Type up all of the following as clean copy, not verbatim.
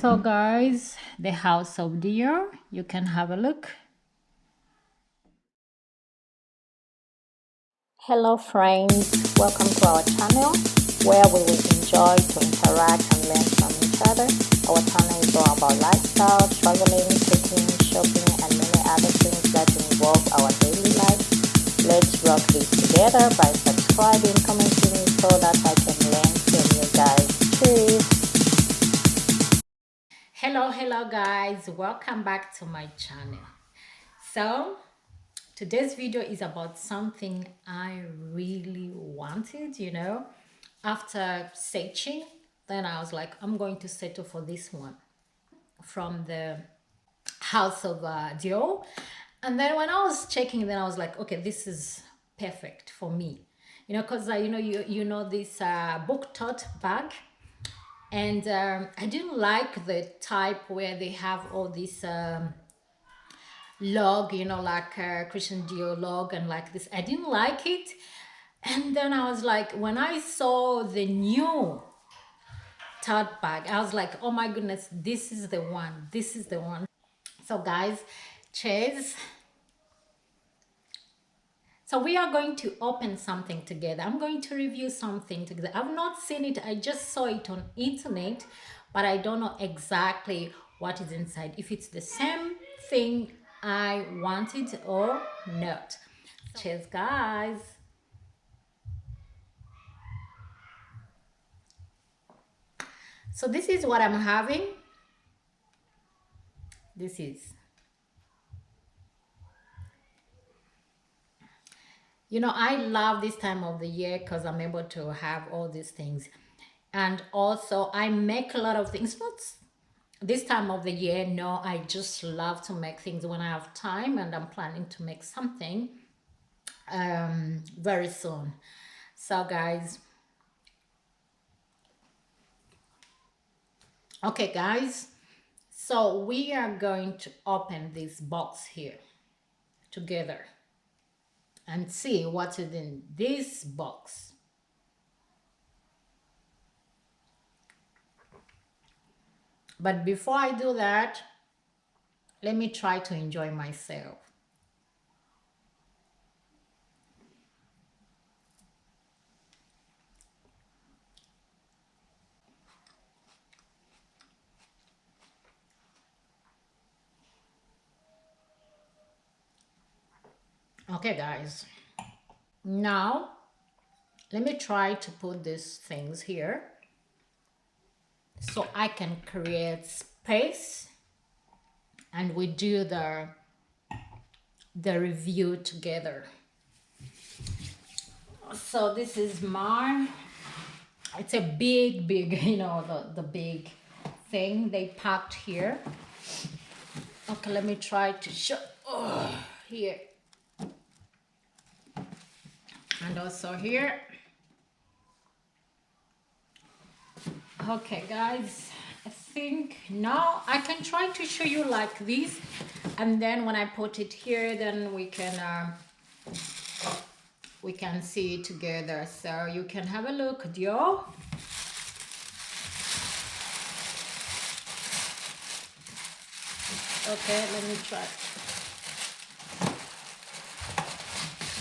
So guys, the house of Dior, you can have a look. Hello friends, welcome to our channel where we will enjoy to interact and learn from each other. Our channel is all about lifestyle, traveling, cooking, shopping and many other things that involve our daily life. Let's rock this together by subscribing, commenting so that I can learn from you guys. Cheers! Hello guys, welcome back to my channel. So today's video is about something I really wanted, after searching. Then I was like, I'm going to settle for this one from the house of Dior. And then when I was checking, then I was like, okay, this is perfect for me, because this book tote bag. And I didn't like the type where they have all this log, like Christian Dior log and like this. I didn't like it. And then I was like, when I saw the new tote bag, I was like, oh my goodness, this is the one. This is the one. So guys, cheers. So we are going to open something together. I'm going to review something together. I've not seen it. I just saw it on internet, but I don't know exactly what is inside. If it's the same thing I wanted or not. Cheers, guys. So this is what I'm having. This is, I love this time of the year because I'm able to have all these things. And also I make a lot of things. Not this time of the year, no, I just love to make things when I have time, and I'm planning to make something very soon. So guys, okay guys, so we are going to open this box here together and see what is in this box. But before I do that, let me try to enjoy myself. Okay guys, now let me try to put these things here so I can create space and we do the review together. So this is my, it's a big the big thing they packed here. Okay, let me try to show here and also here. Okay guys, I think now I can try to show you like this, and then when I put it here, then we can see it together. So you can have a look, Dior. Okay, let me try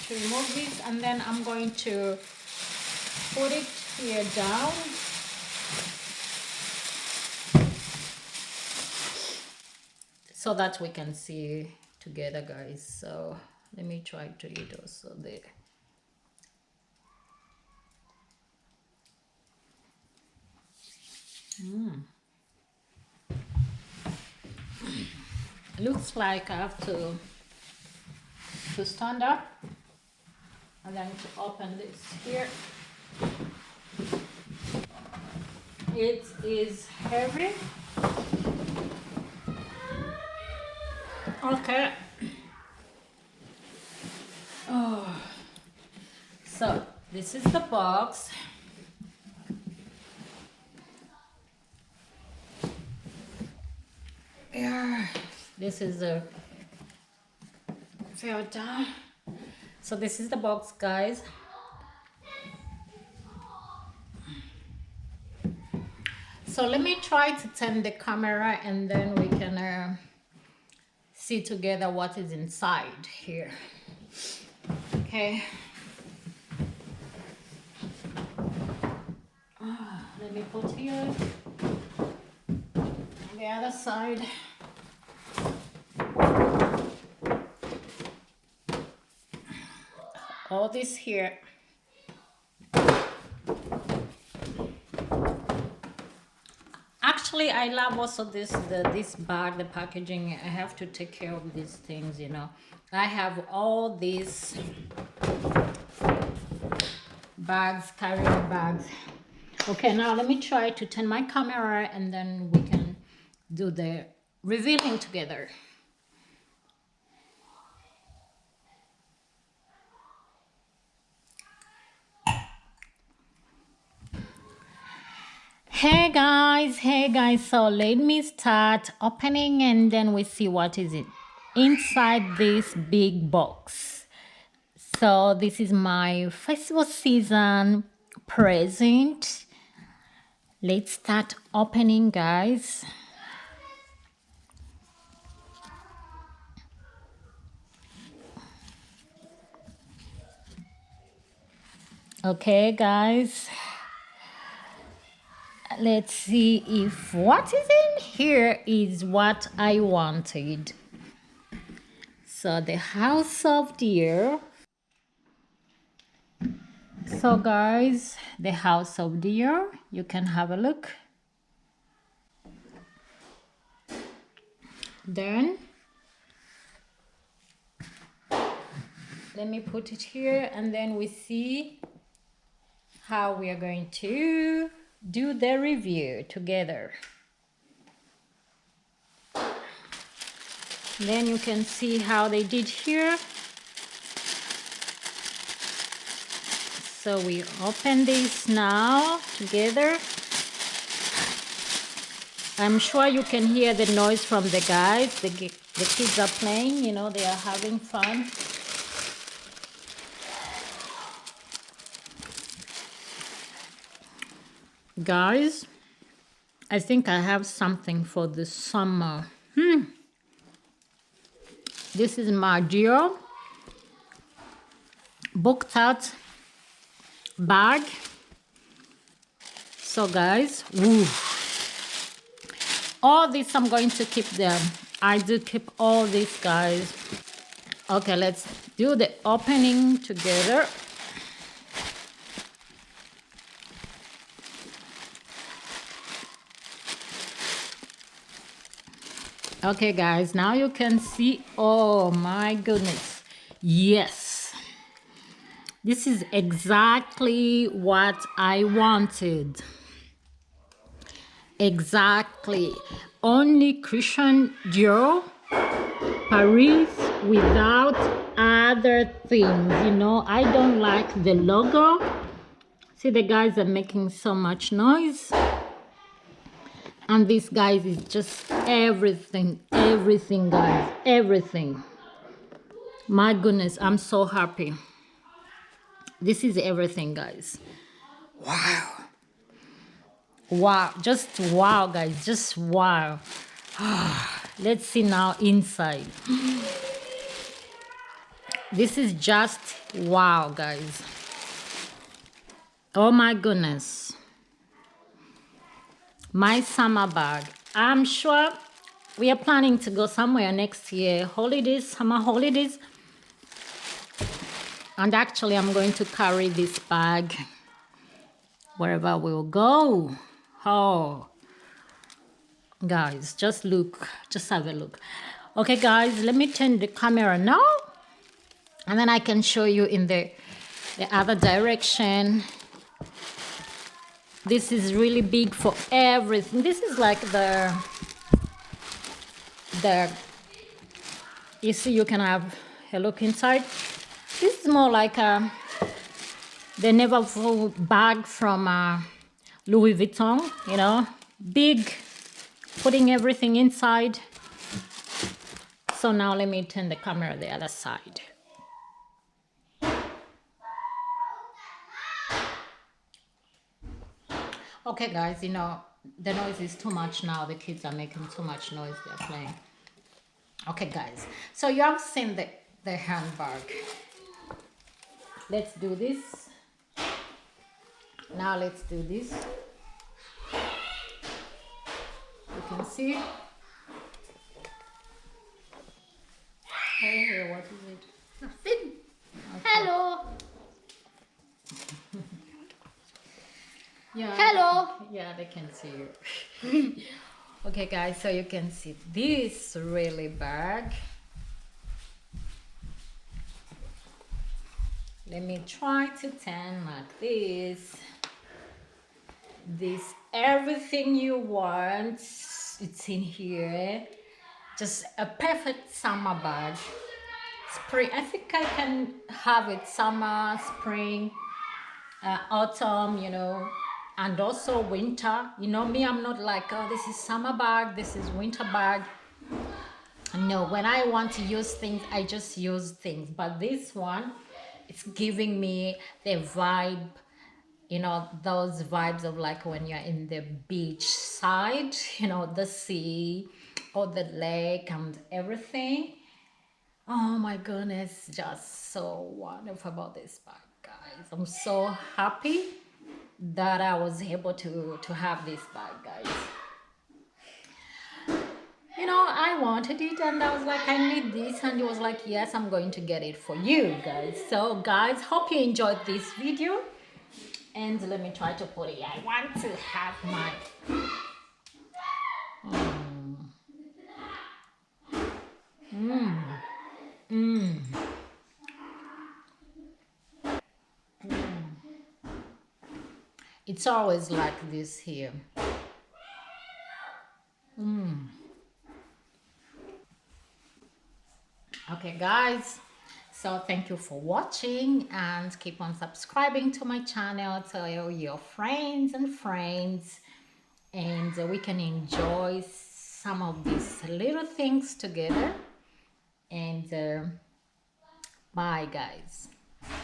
to remove this, and then I'm going to put it here down. So that we can see together, guys. So let me try to do it also there. Looks like I have to stand up and then to open this here. It is heavy. Okay. Oh, so this is the box. Yeah, this is a filter. So this is the box, guys. So let me try to turn the camera and then we can see together what is inside here. Okay. Let me put here on the other side. All this here. Actually, I love also this bag, the packaging. I have to take care of these things, you know. I have all these bags, carrying bags. Okay, now let me try to turn my camera and then we can do the revealing together. Hey guys, so let me start opening and then we see what is it inside this big box. So this is my festival season present. Let's start opening, guys. Okay, guys. Let's see if what is in here is what I wanted. So the House of Dior. So guys, the House of Dior, you can have a look. Then let me put it here and then we see how we are going to do the review together. Then you can see how they did here. So we open this now together. I'm sure you can hear the noise from the guys. The kids are playing, you know, they are having fun. Guys, I think I have something for the summer. This is my Dior Book Tote bag. So guys, all this I'm going to keep them. I do keep all these, guys. Okay, let's do the opening together. Okay guys, now you can see. Oh my goodness, yes, this is exactly what I wanted. Exactly. Only Christian Dior Paris without other things, you know. I don't like the logo. See, the guys are making so much noise. And this, guys, is just everything, guys, everything. My goodness, I'm so happy. This is everything, guys. Wow. Wow, just wow, guys, just wow. Let's see now inside. This is just wow, guys. Oh my goodness. My summer bag. I'm sure we are planning to go somewhere next year. Holidays, summer holidays. And actually, I'm going to carry this bag wherever we'll go. Oh, guys, just look. Just have a look. Okay, guys, let me turn the camera now. And then I can show you in the other direction. This is really big for everything. This is like the you see, you can have a look inside. This is more like the never full bag from Louis Vuitton, you know, big, putting everything inside. So now let me turn the camera the other side. Okay, guys, you know, the noise is too much now. The kids are making too much noise. They're playing. Okay, guys. So you have seen the handbag. Let's do this. Now let's do this. You can see. Hey, what is it? Nothing. Okay. Hello. Yeah. Hello. Yeah, they can see you. Okay, guys, so you can see this really bag. Let me try to turn like this. This everything you want, it's in here. Just a perfect summer bag. Spring, I think I can have it summer, spring, autumn, you know, and also winter. You know me, I'm not like, oh, this is summer bag, this is winter bag. No, when I want to use things, I just use things. But this one, it's giving me the vibe, you know, those vibes of like when you're in the beach side, you know, the sea or the lake and everything. Oh my goodness, just so wonderful about this bag, guys. I'm so happy that I was able to have this bag, guys. You know, I wanted it and I was like, I need this, and he was like, yes, I'm going to get it for you guys. So guys, hope you enjoyed this video, and let me try to put it. I want to have my it's always like this here. Okay, guys, so thank you for watching, and keep on subscribing to my channel. Tell your friends and friends, and we can enjoy some of these little things together. And bye, guys.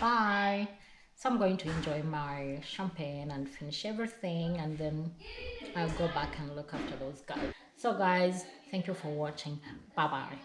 Bye. So I'm going to enjoy my champagne and finish everything, and then I'll go back and look after those guys. So guys, thank you for watching. Bye bye.